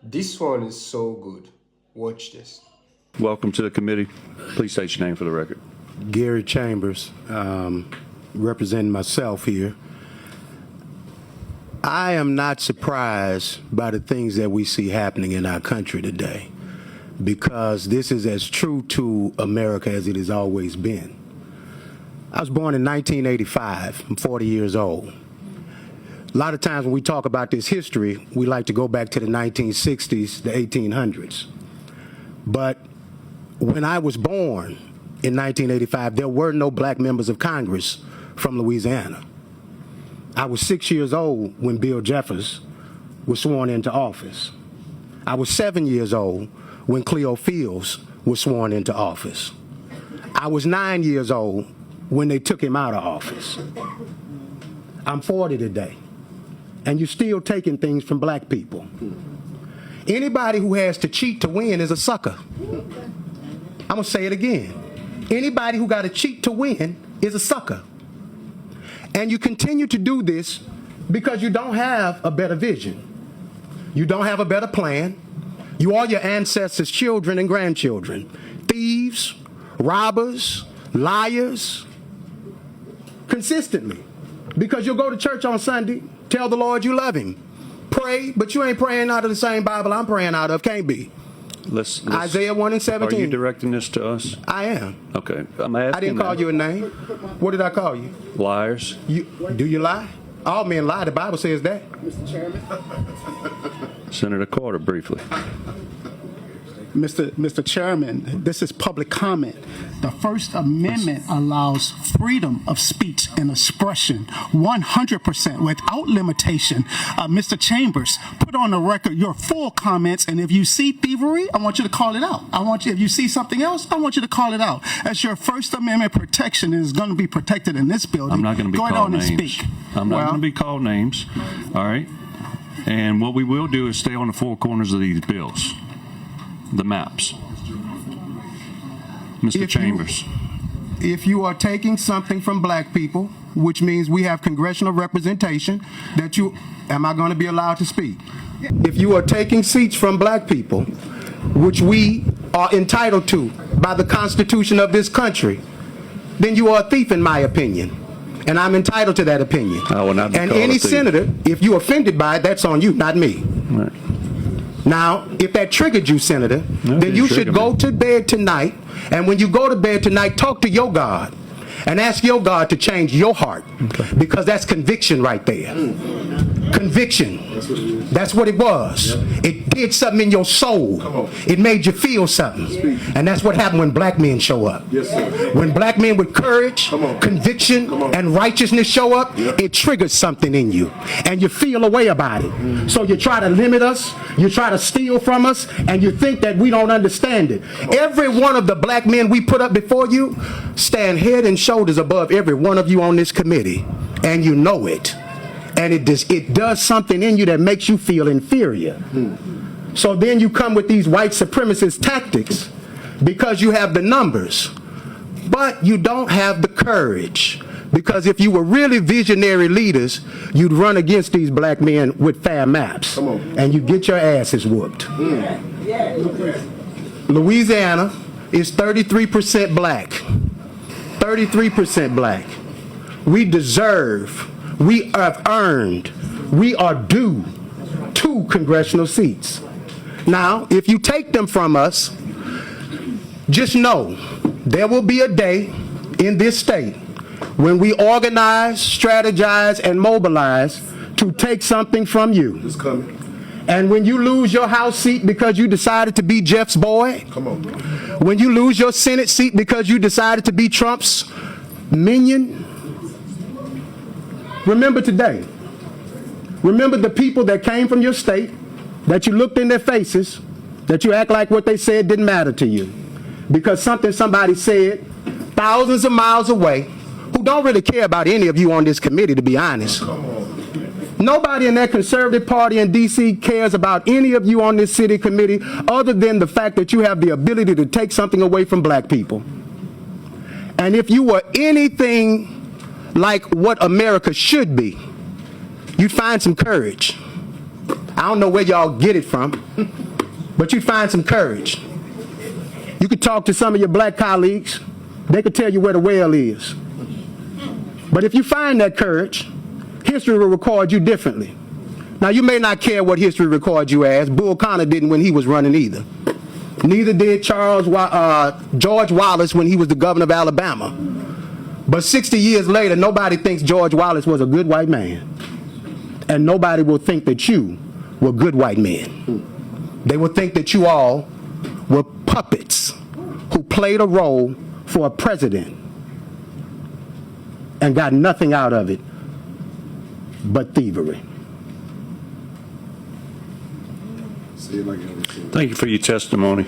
This one is so good. Watch this. Welcome to the committee. Please state your name for the record. Gary Chambers, representing myself here. I am not surprised by the things that we see happening in our country today, because this is as true to America as it has always been. I was born in 1985. I'm 40 years old. A lot of times when we talk about this history, we like to go back to the 1960s, the 1800s. But when I was born in 1985, there were no black members of Congress from Louisiana. I was 6 years old when Bill Jeffers was sworn into office. I was 7 years old when Cleo Fields was sworn into office. I was 9 years old when they took him out of office. I'm 40 today, and you're still taking things from black people. Anybody who has to cheat to win is a sucker. I'm gonna say it again. Anybody who got to cheat to win is a sucker. And you continue to do this because you don't have a better vision. You don't have a better plan. You are your ancestors' children and grandchildren. Thieves, robbers, liars, consistently. Because you'll go to church on Sunday, tell the Lord you love him, pray, but you ain't praying out of the same Bible I'm praying out of. Can't be. Isaiah 1 and 17. Are you directing this to us? I am. Okay. I'm asking. I didn't call you a name. What did I call you? Liars. Do you lie? All men lie. The Bible says that. Mr. Chairman. Senator Carter, briefly. Mr. Chairman, this is public comment. The First Amendment allows freedom of speech and expression 100% without limitation. Mr. Chambers, put on the record your full comments, and if you see thievery, I want you to call it out. If you see something else, I want you to call it out. As your First Amendment protection is going to be protected in this building. I'm not going to be called names. Speak. I'm not going to be called names. All right. And what we will do is stay on the four corners of these bills. The maps. Mr. Chambers. If you are taking something from black people, which means we have congressional representation, am I going to be allowed to speak? If you are taking seats from black people, which we are entitled to by the Constitution of this country, then you are a thief in my opinion. And I'm entitled to that opinion. I will not be and called any a thief. Senator, if you're offended by it, that's on you, not me. Right. Now, if that triggered you, Senator, then you should go to bed tonight, and when you go to bed tonight, talk to your God and ask your God to change your heart, because that's conviction right there. Conviction. That's what it was. It did something in your soul. It made you feel something. And that's what happened when black men show up. When black men with courage, conviction, and righteousness show up, it triggers something in you. And you feel a way about it. So you try to limit us, you try to steal from us, and you think that we don't understand it. Every one of the black men we put up before you stand head and shoulders above every one of you on this committee. And you know it. And it does something in you that makes you feel inferior. So then you come with these white supremacist tactics because you have the numbers, but you don't have the courage. Because if you were really visionary leaders, you'd run against these black men with fair maps, and you get your asses whooped. Louisiana is 33% black. 33% black. We deserve, we have earned, we are due 2 congressional seats. Now, if you take them from us, just know there will be a day in this state when we organize, strategize, and mobilize to take something from you. It's coming. And when you lose your House seat because you decided to be Jeff's boy, Come on. when you lose your Senate seat because you decided to be Trump's minion, remember today. Remember the people that came from your state, that you looked in their faces, that you act like what they said didn't matter to you. Because something somebody said thousands of miles away, who don't really care about any of you on this committee, to be honest. Nobody in that conservative party in D.C. cares about any of you on this city committee other than the fact that you have the ability to take something away from black people. And if you were anything like what America should be, you'd find some courage. I don't know where y'all get it from, but you'd find some courage. You could talk to some of your black colleagues. They could tell you where the well is. But if you find that courage, history will record you differently. Now, you may not care what history records you as. Bull Connor didn't when he was running either. Neither did George Wallace when he was the governor of Alabama. But 60 years later, nobody thinks George Wallace was a good white man. And nobody will think that you were good white men. They will think that you all were puppets who played a role for a president and got nothing out of it but thievery. Thank you for your testimony.